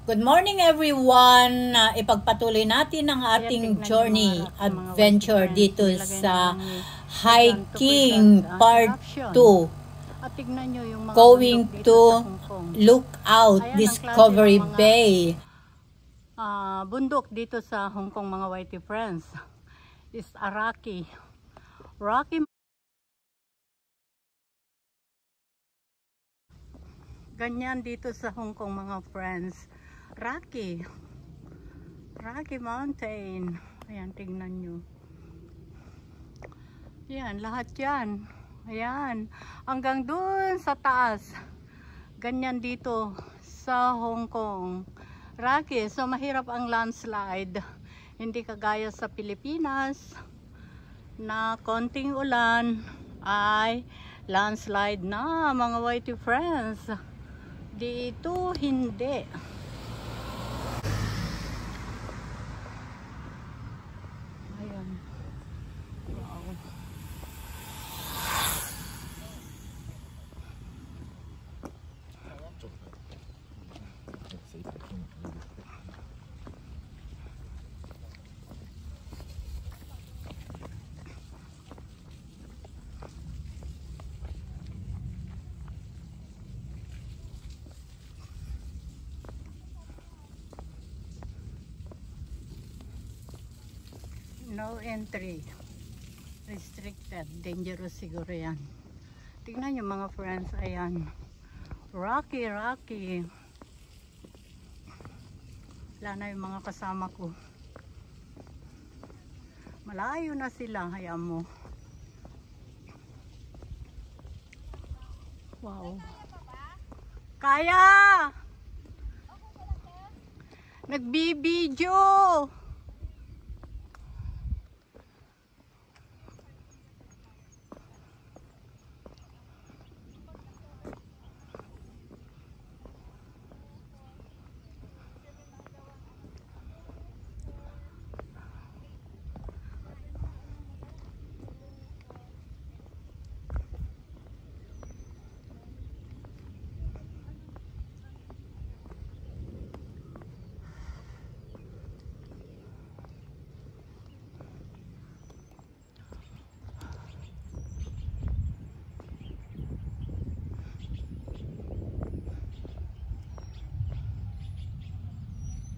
Good morning everyone! Ipagpatuloy natin ang ating journey, adventure dito sa hiking part 2. Going to Lookout Discovery Bay. Bundok dito sa Hong Kong mga whitey friends is a Rocky ganyan dito sa Hong Kong mga friends. Rocky Mountain. Ayan, tingnan nyo. Ayan, lahat yan. Ayan, hanggang dun sa taas. Ganyan dito sa Hong Kong. Rocky, so mahirap ang landslide. Hindi kagaya sa Pilipinas na konting ulan ay landslide na mga whitey friends. Dito hindi. Ayan. Wow. No entry. Restricted. Dangerous siguro yan. Tingnan nyo mga friends. Ayan. Rocky. Wala na yung mga kasama ko. Malayo na sila. Hayaan mo. Wow. Kaya! Nagbibidyo!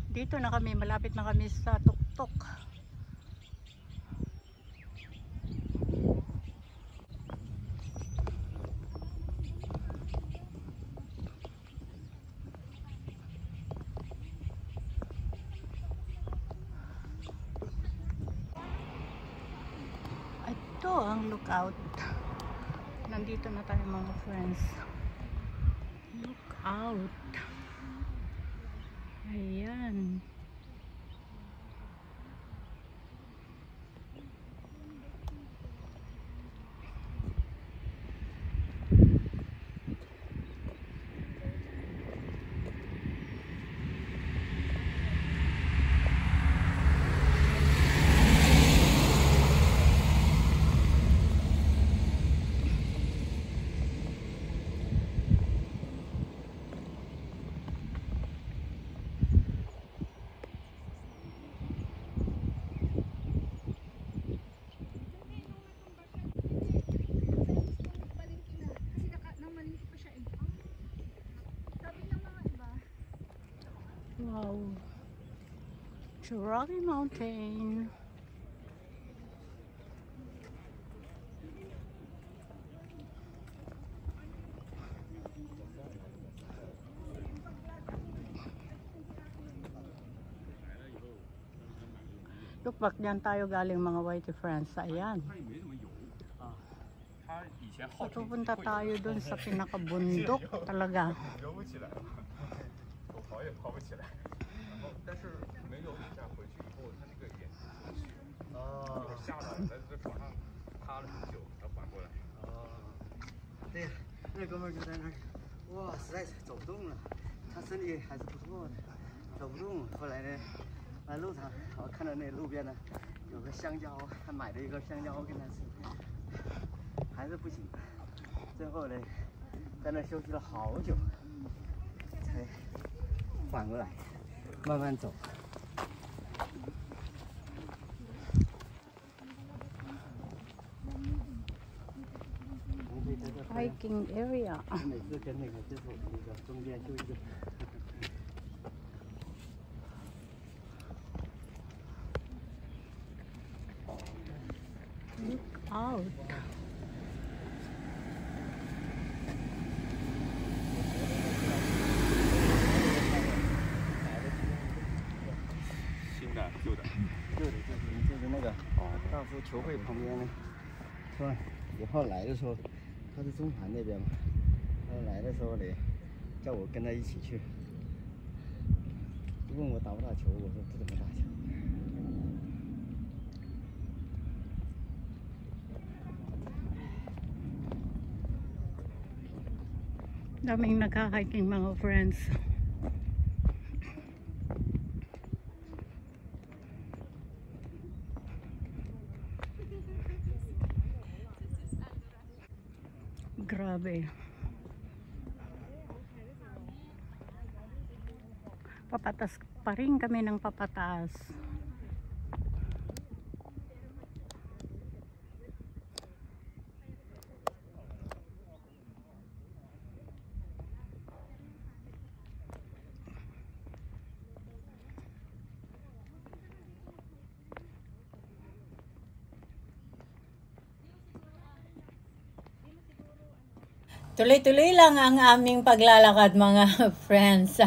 Dito na kami, malapit na kami sa tuktok. Ito ang lookout. Nandito na tayo mga friends. Lookout. Ayan. Wow. Rocky Mountain. Look back, dyan tayo galing mga whitey friends. Ayan. Pupunta tayo dun sa pinakabundok talaga.对，那哥们就在那儿，哇，实在是走不动了，他身体还是不错的，走不动。后来呢，在路上我看到那路边呢有个香蕉，还买了一个香蕉跟他吃，还是不行。最后呢，在那休息了好久，才缓过来。慢慢走。 Hiking area. 每次跟那个就是我们那个中间就一个。 Look out.旧的就是那个大夫球会旁边的，是吧？以后来的时候，他是中环那边嘛，他来的时候得叫我跟他一起去。问我打不打球，我说不怎么打球。 Daming nagka-hiking mga friends. Grabe. Papatas pa rin kami ng papatas. Tuloy-tuloy lang ang aming paglalakad mga friends.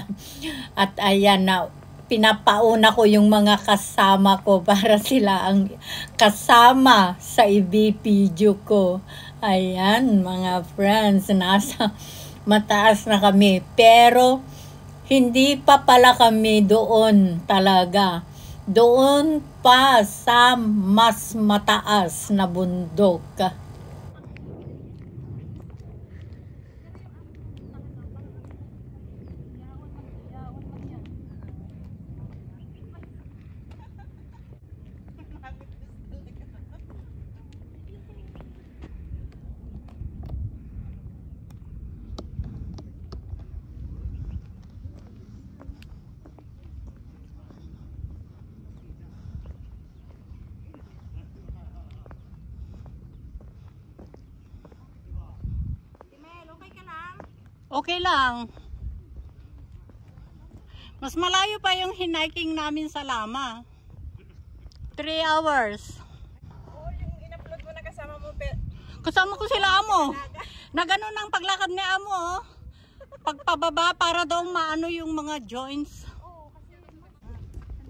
At ayan na, pinapauna ko yung mga kasama ko para sila ang kasama sa ibibideo ko. Ayan mga friends, nasa mataas na kami. Pero hindi pa pala kami doon talaga. Doon pa sa mas mataas na bundok. Okay lang. Mas malayo pa yung hiniking namin sa Lama. 3 hours. Oh, yung in-upload mo na kasama mo, Kasama ko sila amo. Na ganun ang paglakad ni amo. Oh. Pagpababa para daw maano yung mga joints.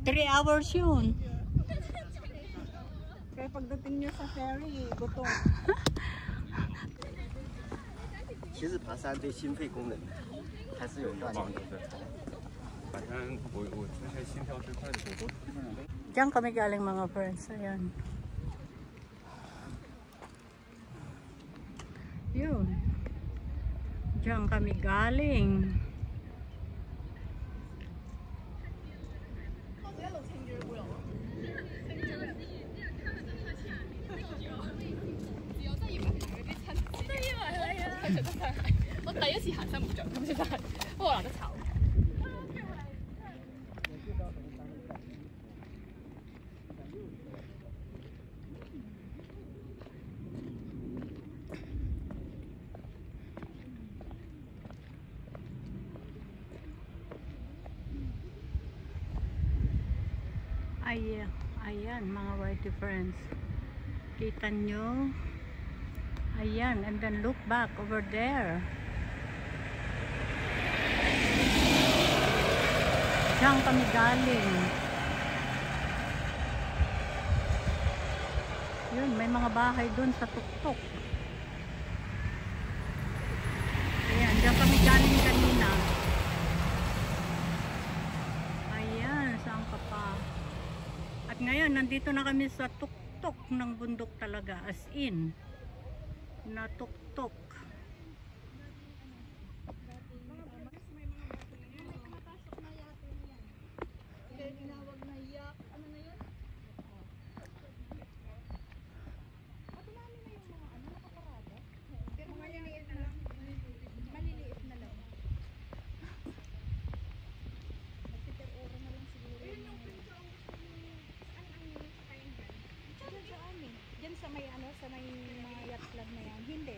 3 hours yun. Kaya pagdating nyo sa ferry, gutom. 其实爬山对心肺功能还是有锻炼的。反正我之前心跳最快的时候都基本上都。 Diyan kami galing mga friends. Ayan. Yun. Diyan kami galing. Ayan mga whitey friends, kita nyo, ayan, and then look back over there. Diyan kami galing. Yun, may mga bahay dun sa tuktok. Ayan, diyan kami galing kanina. Ayan, saan ka pa? At ngayon, nandito na kami sa tuktok ng bundok talaga. As in, na tuktok. may ano, sa may mga yacht club na yan. Hindi.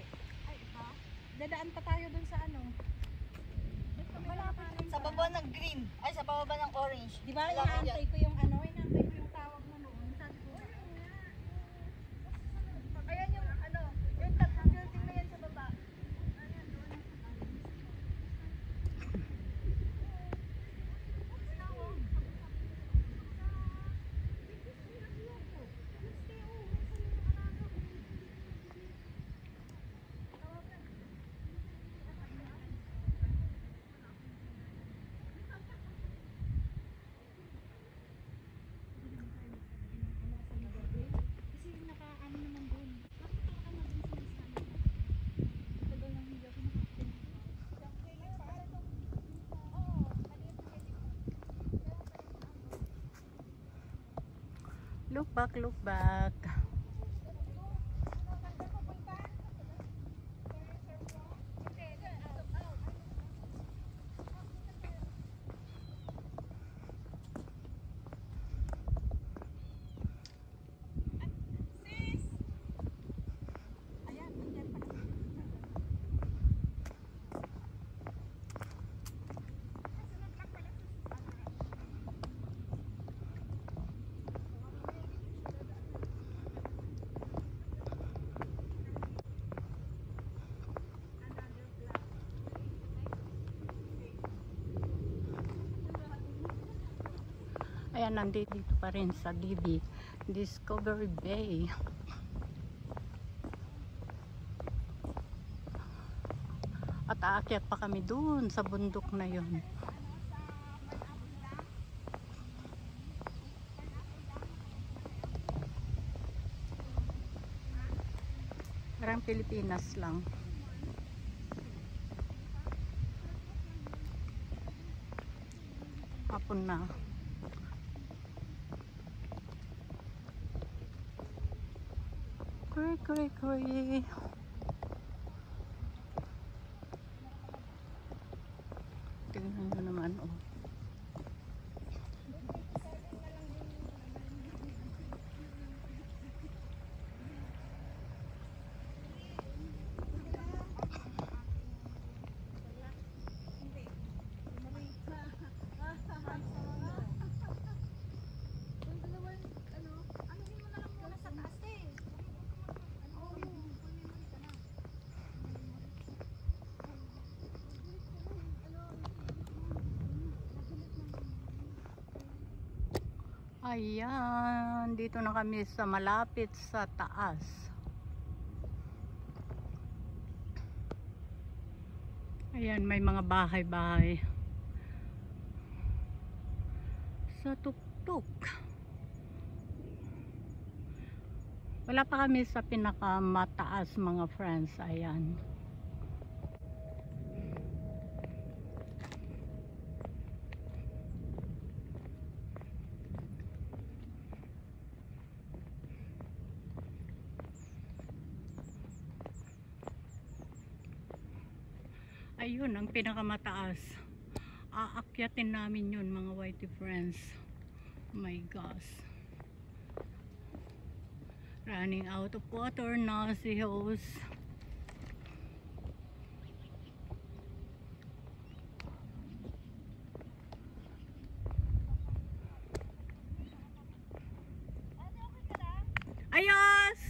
Ay, ha? Dadaan pa tayo dun sa ano. Malapit rin Sa baba ng green. Ay, sa baba ng orange. Di ba, inaantay ko yung ano, inaantay ko yung tawag mo noon. Sabi ko, ayun nga. Ayan yung ano, yung tatlong building na yan sa baba. Ayan, doon. Kasi naka-ano naman doon. Bakit naka-ano doon sa isang tagal lang hindi ako nakapunta. Look back, look back. Ayan, nandito pa rin sa DB Discovery Bay. At aakyat pa kami dun sa bundok na yun. Parang Pilipinas lang. Hapon na. Kuri. Tingnan nyo naman, oh. Ayan, dito na kami sa malapit sa taas. Ayan, may mga bahay-bahay sa tuktok. Wala pa kami sa pinakamataas, mga friends. Ayan. Ayun, ang pinakamataas. Aakyatin namin yun, mga whitey friends. Oh my gosh. Running out of water na si host. Ayos!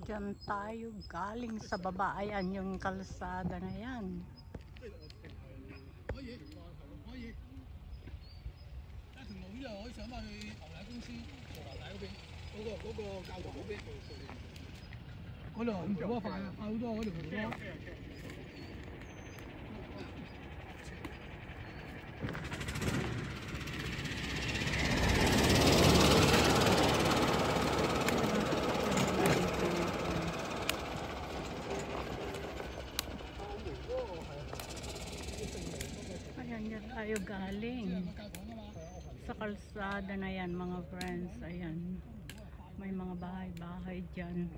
Diyan tayo galing sa baba. Ayan yung kalsada na yan. Ayan, yan tayo galing. sa kalsada na yan mga friends. Ayan. May mga bahay-bahay dyan.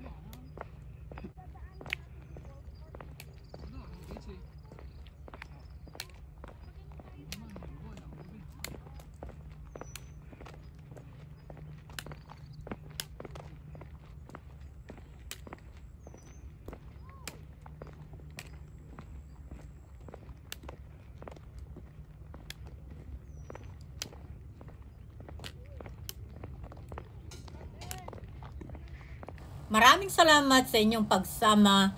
Maraming salamat sa inyong pagsama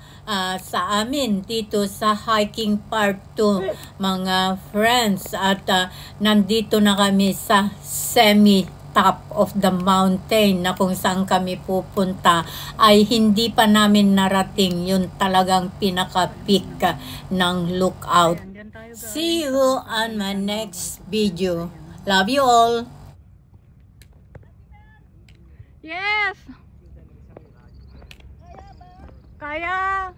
sa amin dito sa hiking part 2 mga friends, at nandito na kami sa semi-top of the mountain na kung saan kami pupunta ay hindi pa namin narating yung talagang pinaka-peak ng lookout. Ayan, dyan tayo guys. See you on my next video. Love you all. Yes! Kaya!